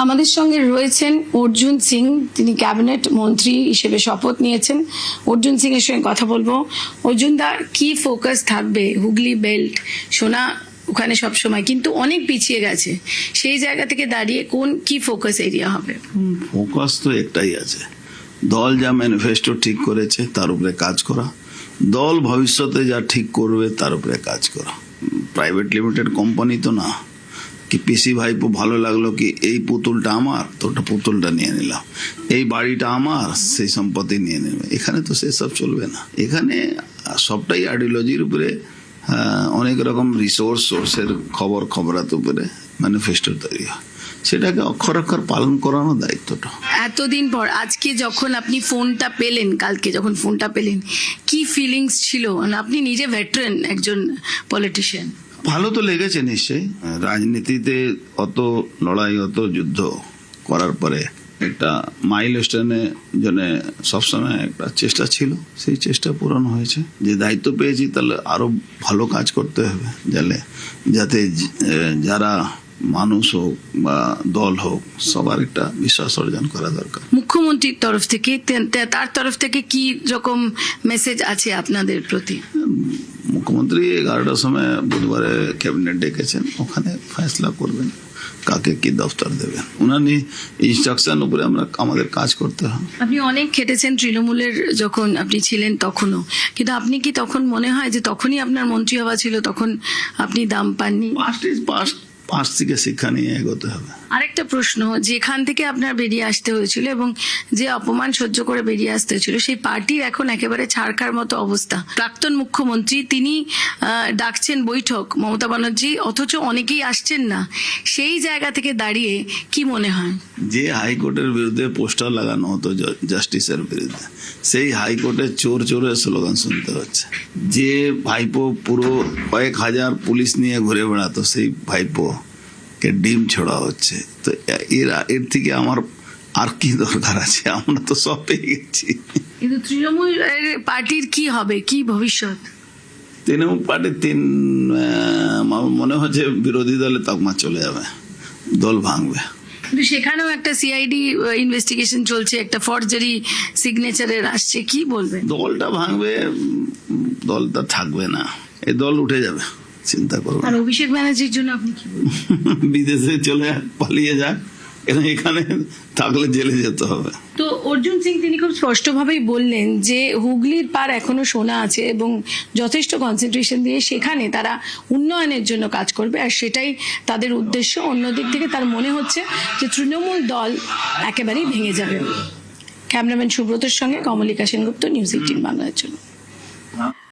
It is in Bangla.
আমাদের সঙ্গে রয়েছেন অর্জুন সিং, তিনি ক্যাবিনেট মন্ত্রী হিসেবে শপথ নিয়েছেন। অর্জুন সিং এর সঙ্গে কথা বলবো। অর্জুন দা, কি ফোকাস থাকবে? হুগলি বেল্ট শোনা ওখানে সবসময়, কিন্তু অনেক পিছিয়ে গেছে, সেই জায়গা থেকে দাঁড়িয়ে কি ফোকাস এরিয়া হবে? ফোকাস তো একটাই আছে, দল যা ম্যানিফেস্টো ঠিক করেছে তার উপরে কাজ করা, দল ভবিষ্যতে যা ঠিক করবে তার উপরে কাজ করা। প্রাইভেট লিমিটেড কোম্পানি তো না কি পিসি ভাইপো ভালো লাগলো কি এই পুতুলটা আমার, তো ওটা পুতুলটা নিয়ে নিলাম, এই বাড়িটা আমার, সেই সম্পত্তি নিয়ে নেবে। এখানে তো সেসব চলবে না। এখানে সবটাই আইডিওলজির উপরে, অনেক রকম সোর্সের খবরাত উপরে ম্যানিফেস্টো তৈরি হয়, সেটাকে অক্ষর অক্ষর পালন করানোর দায়িত্বটা। এতদিন পর আজকে যখন আপনি ফোনটা পেলেন, কালকে যখন ফোনটা পেলেন, কি ফিলিংস ছিল? মানে আপনি নিজে ভেটারেন একজন পলিটিশিয়ান। ভালো তো লেগেছে নিশ্চয়ই। রাজনীতিতে অত লড়াই, অত যুদ্ধ করার পরে একটা মাইলস্টোনের জন্য সবসময় একটা চেষ্টা ছিল, সেই চেষ্টা পূরণ হয়েছে। যে দায়িত্ব পেয়েছি তাহলে আরো ভালো কাজ করতে হবে, যাতে যারা মানুষ হোক বা দল হোক সবার একটা বিশ্বাস অর্জন করা দরকার। মুখ্যমন্ত্রীর তরফ থেকে, তার তরফ থেকে কি রকম মেসেজ আছে আপনাদের প্রতি? মুখ্যমন্ত্রী 11টার সময় বুধবারে ক্যাবিনেট ডেকেছেন, ওখানে ফয়সলা করবেন কাকে কি দফতর দেবেন। উনার ইনস্ট্রাকশন উপরে আমাদের কাজ করতে হবে। আপনি অনেক খেটেছেন তৃণমূলের যখন আপনি ছিলেন তখনও, কিন্তু আপনি কি তখন মনে হয় যে তখনই আপনার মন্ত্রী হওয়া ছিল, তখন আপনি দাম পাননি? পাঁচ থেকে শিক্ষা নিয়ে এগোতে হবে। আরেকটা প্রশ্ন, যেখান থেকে আপনার বেরিয়ে আসতে হয়েছিল এবং যে অপমান সহ্য করে বেরিয়ে আসতে হয়েছিল, সেই পার্টির এখন একেবারে ছাড়খার মতো অবস্থা। প্রাক্তন মুখ্যমন্ত্রী তিনি ডাকছেন বৈঠক, মমতা ব্যানার্জি, অথচ অনেকেই আসছেন না। সেই জায়গা থেকে দাঁড়িয়ে কি মনে হয়? যে হাইকোর্টের বিরুদ্ধে পোস্টার লাগানো হতো জাস্টিসের বিরুদ্ধে, সেই হাইকোর্টের চোর চোরের স্লোগান শুনতে হচ্ছে। যে ভাইপো পুরো কয়েক হাজার পুলিশ নিয়ে ঘুরে বেড়াতো, সেই ভাইপো কে ডিম ছোড়া হচ্ছে। তো এর থেকে আমার আর কি দরকার আছে? আমরা তো সব পেয়ে গেছি। কিন্তু তৃণমূল পার্টির কি হবে, কি ভবিষ্যৎ? তৃণমূল পার্টির মনে হচ্ছে বিরোধী দলে তকমা চলে যাবে, দল ভাঙবে। কিন্তু সেখানেও একটা সিআইডি ইনভেস্টিগেশন চলছে, একটা ফরজারি সিগনেচারের আসছে, কি বলবেন? দলটা ভাঙবে, দলটা থাকবে না, এই দল উঠে যাবে, চিন্তা করবেন। আর অভিষেক ব্যানার্জির জন্য আপনি কি বলবেন? বিদেশে চলে পালিয়ে যাক, এখানে থাকলে জেলে যেতে হবে। তো অর্জুন সিং তিনি খুব স্পষ্টভাবেই বললেন যে হুগলির পার এখনো সোনা আছে এবং যথেষ্ট কনসেন্ট্রেশন দিয়ে সেখানে তারা উন্নয়নের জন্য কাজ করবে, আর সেটাই তাদের উদ্দেশ্য। অন্যদিক থেকে তার মনে হচ্ছে যে তৃণমূল দল একেবারেই ভেঙে যাবে। ক্যামেরাম্যান সুব্রতর সঙ্গে কমলিকা সেনগুপ্ত, নিউজ 18 বাংলার জন্য।